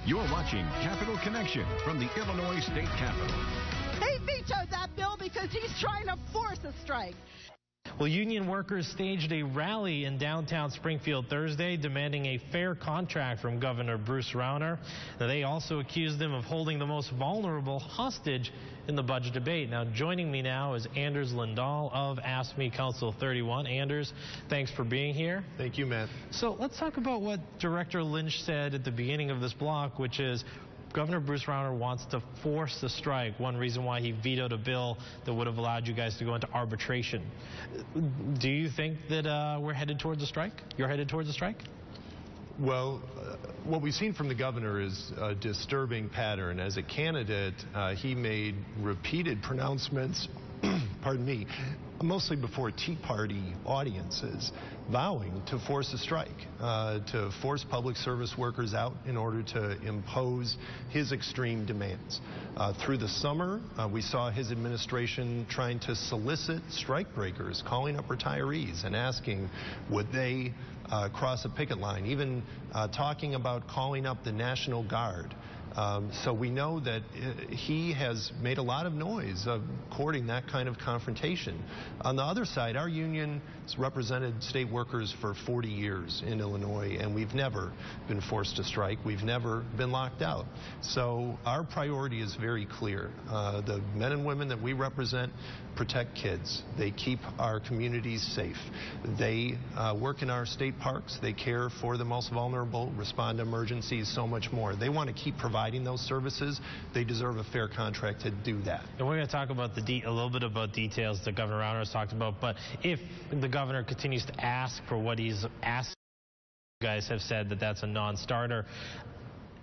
You're watching Capitol Connection from the Illinois State Capitol. He vetoed that bill because he's trying to force a strike. Well, union workers staged a rally in downtown Springfield Thursday demanding a fair contract from Governor Bruce Rauner. Now, they also accused him of holding the most vulnerable hostage in the budget debate. Now, joining me now is Anders Lindall of AFSCME Council 31. Anders, thanks for being here. Thank you, Matt. So let's talk about what Director Lynch said at the beginning of this block, which is Governor Bruce Rauner wants to force the strike. One reason why he vetoed a bill that would have allowed you guys to go into arbitration. Do you think that we're headed towards a strike? You're headed towards a strike? Well, what we've seen from the governor is a disturbing pattern. As a candidate, he made repeated pronouncements, pardon me, mostly before Tea Party audiences, vowing to force a strike, to force public service workers out in order to impose his extreme demands. Through the summer, we saw his administration trying to solicit strikebreakers, calling up retirees and asking would they cross a picket line, even talking about calling up the National Guard. So we know that he has made a lot of noise courting that kind of confrontation. On the other side, our union has represented state workers for 40 years in Illinois, and we've never been forced to strike. We've never been locked out. So our priority is very clear. The men and women that we represent protect kids. They keep our communities safe. They work in our state parks. They care for the most vulnerable, respond to emergencies, so much more. They want to keep providing those services. They deserve a fair contract to do that. And we're going to talk about a little bit about details that Governor Rauner has talked about, but if the governor continues to ask for what he's asked, you guys have said that that's a non-starter.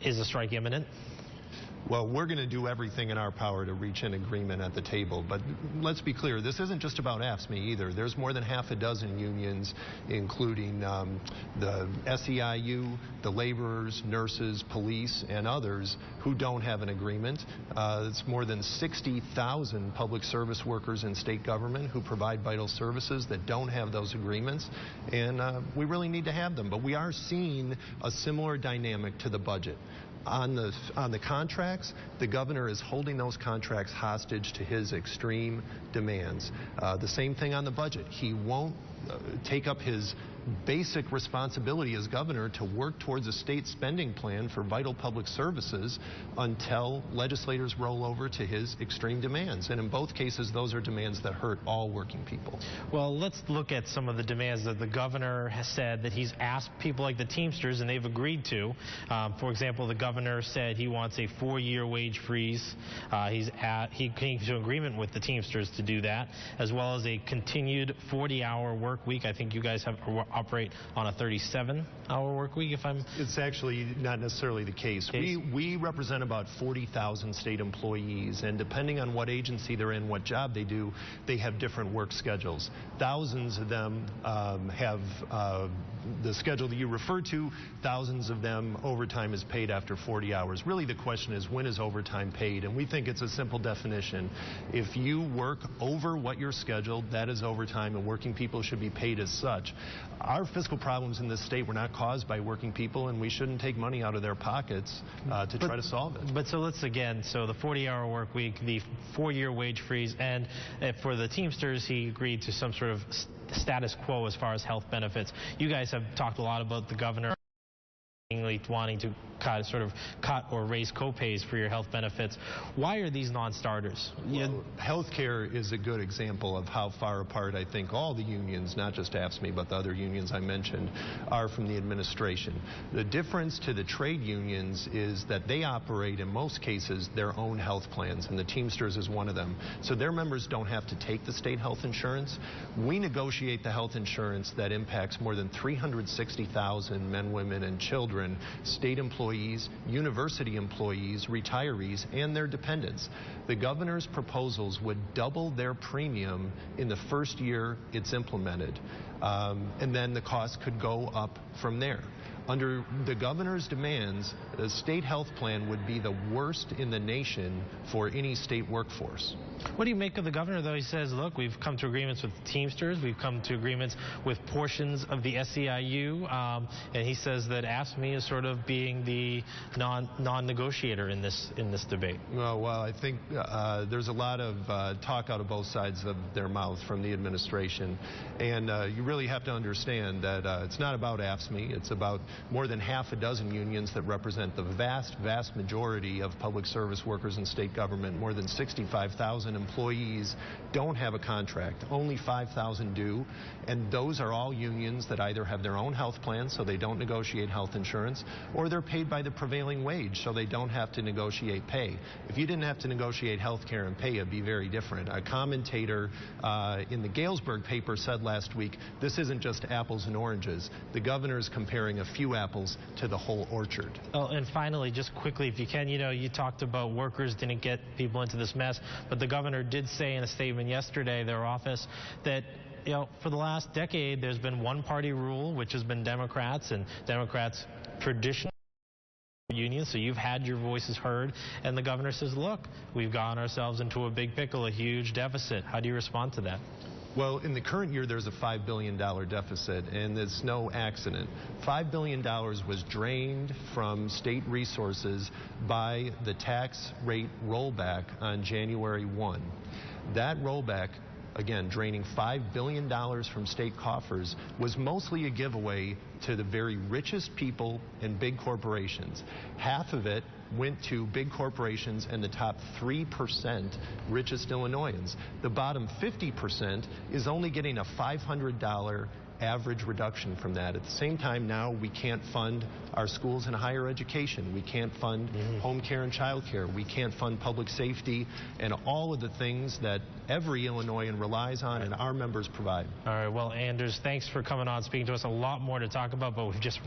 Is a strike imminent? Well, we're going to do everything in our power to reach an agreement at the table. But let's be clear, this isn't just about AFSCME either. There's more than half a dozen unions, including the SEIU, the laborers, nurses, police, and others who don't have an agreement. It's more than 60,000 public service workers in state government who provide vital services that don't have those agreements. And we really need to have them. But we are seeing a similar dynamic to the budget. On the contracts, the governor is holding those contracts hostage to his extreme demands. The same thing on the budget. He won't take up his basic responsibility as governor to work towards a state spending plan for vital public services until legislators roll over to his extreme demands. And in both cases, those are demands that hurt all working people. Well, let's look at some of the demands that the governor has said that he's asked people like the Teamsters, and they've agreed to. For example, the governor said he wants a 4-year wage freeze. He came to agreement with the Teamsters to do that, as well as a continued 40-hour work week. I think you guys operate on a 37-hour work week, if I'm... It's actually not necessarily the case. We represent about 40,000 state employees, and depending on what agency they're in, what job they do, they have different work schedules. Thousands of them have the schedule that you referred to. Thousands of them, overtime is paid after 40 hours. Really, the question is, when is overtime paid? And we think it's a simple definition. If you work over what you're scheduled, that is overtime, and working people should be paid as such. Our fiscal problems in this state were not caused by working people, and we shouldn't take money out of their pockets to try to solve it. But so let's again, so the 40-hour work week, the 4-year wage freeze, and for the Teamsters, he agreed to some sort of status quo as far as health benefits. You guys have talked a lot about the governor wanting to cut or raise co-pays for your health benefits. Why are these non-starters? Well, healthcare is a good example of how far apart I think all the unions, not just AFSCME, but the other unions I mentioned, are from the administration. The difference to the trade unions is that they operate, in most cases, their own health plans, and the Teamsters is one of them. So their members don't have to take the state health insurance. We negotiate the health insurance that impacts more than 360,000 men, women, and children, state employees, university employees, retirees, and their dependents. The governor's proposals would double their premium in the first year it's implemented, and then the cost could go up from there. Under the governor's demands, the state health plan would be the worst in the nation for any state workforce. What do you make of the governor, though? He says, look, we've come to agreements with Teamsters, we've come to agreements with portions of the SEIU, and he says that AFSCME is sort of being the non-negotiator in this debate. Well, I think there's a lot of talk out of both sides of their mouth from the administration, and you really have to understand that it's not about AFSCME. It's about more than half a dozen unions that represent the vast majority of public service workers in state government. More than 65,000 employees don't have a contract. Only 5,000 do, and those are all unions that either have their own health plans, so they don't negotiate health insurance, or they're paid by the prevailing wage, so they don't have to negotiate pay. If you didn't have to negotiate health care and pay, it'd be very different. A commentator in the Galesburg paper said last week, this isn't just apples and oranges. The governor's comparing a few apples to the whole orchard. Oh, and finally, just quickly, if you can, you talked about workers didn't get people into this mess, but the governor did say in a statement yesterday, their office, that for the last decade, there's been one-party rule, which has been Democrats, and Democrats traditionally unions, so you've had your voices heard, and the governor says, look, we've gotten ourselves into a big pickle, a huge deficit. How do you respond to that? Well, in the current year, there's a $5 billion deficit, and it's no accident. $5 billion was drained from state resources by the tax rate rollback on January 1. That rollback, again, draining $5 billion from state coffers, was mostly a giveaway to the very richest people and big corporations. Half of it went to big corporations and the top 3% richest Illinoisans. The bottom 50% is only getting a $500 average reduction from that. At the same time, now we can't fund our schools and higher education. We can't fund home care and child care. We can't fund public safety and all of the things that every Illinoisan relies on and our members provide. All right, well, Anders, thanks for coming on, speaking to us. A lot more to talk about, but we've just